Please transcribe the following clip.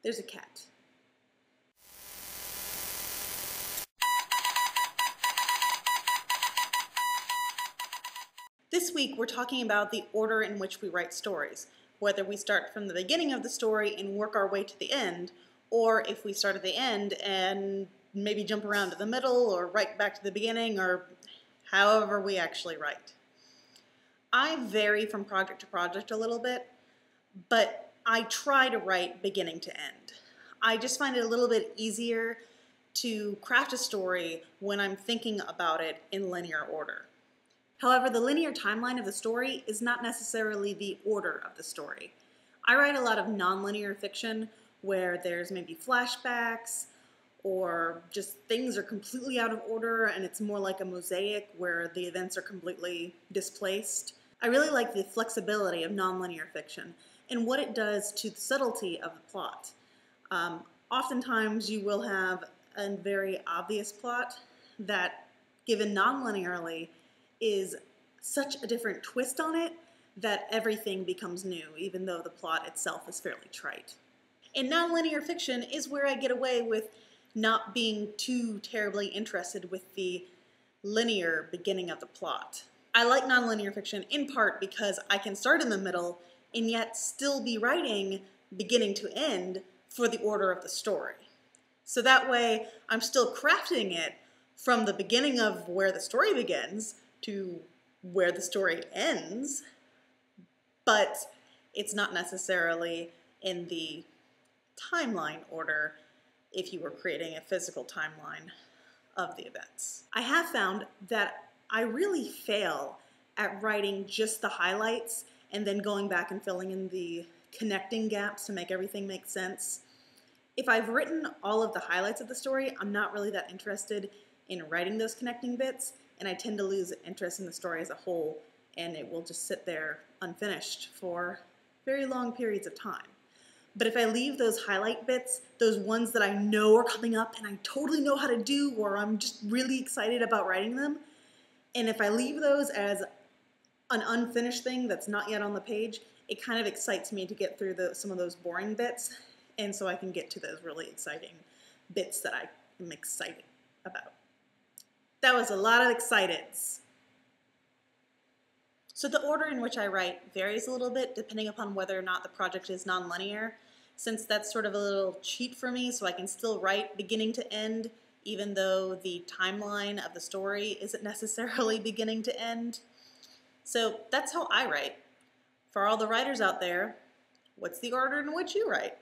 There's a cat. This week we're talking about the order in which we write stories, whether we start from the beginning of the story and work our way to the end, or if we start at the end and maybe jump around to the middle or right back to the beginning, or however we actually write. I vary from project to project a little bit, but I try to write beginning to end. I just find it a little bit easier to craft a story when I'm thinking about it in linear order. However, the linear timeline of the story is not necessarily the order of the story. I write a lot of nonlinear fiction where there's maybe flashbacks or just things are completely out of order and it's more like a mosaic where the events are completely displaced. I really like the flexibility of nonlinear fiction and what it does to the subtlety of the plot. Oftentimes you will have a very obvious plot that, given nonlinearly, is such a different twist on it that everything becomes new, even though the plot itself is fairly trite. And nonlinear fiction is where I get away with not being too terribly interested with the linear beginning of the plot. I like nonlinear fiction in part because I can start in the middle and yet still be writing beginning to end for the order of the story. So that way I'm still crafting it from the beginning of where the story begins to where the story ends, but it's not necessarily in the timeline order if you were creating a physical timeline of the events. I have found that I really fail at writing just the highlights and then going back and filling in the connecting gaps to make everything make sense. If I've written all of the highlights of the story, I'm not really that interested in writing those connecting bits, and I tend to lose interest in the story as a whole, and it will just sit there unfinished for very long periods of time. But if I leave those highlight bits, those ones that I know are coming up and I totally know how to do, or I'm just really excited about writing them, and if I leave those as an unfinished thing that's not yet on the page, it kind of excites me to get through some of those boring bits, and so I can get to those really exciting bits that I am excited about. That was a lot of exciteds. So the order in which I write varies a little bit depending upon whether or not the project is nonlinear, since that's sort of a little cheat for me, so I can still write beginning to end even though the timeline of the story isn't necessarily beginning to end. So that's how I write. For all the writers out there, what's the order in which you write?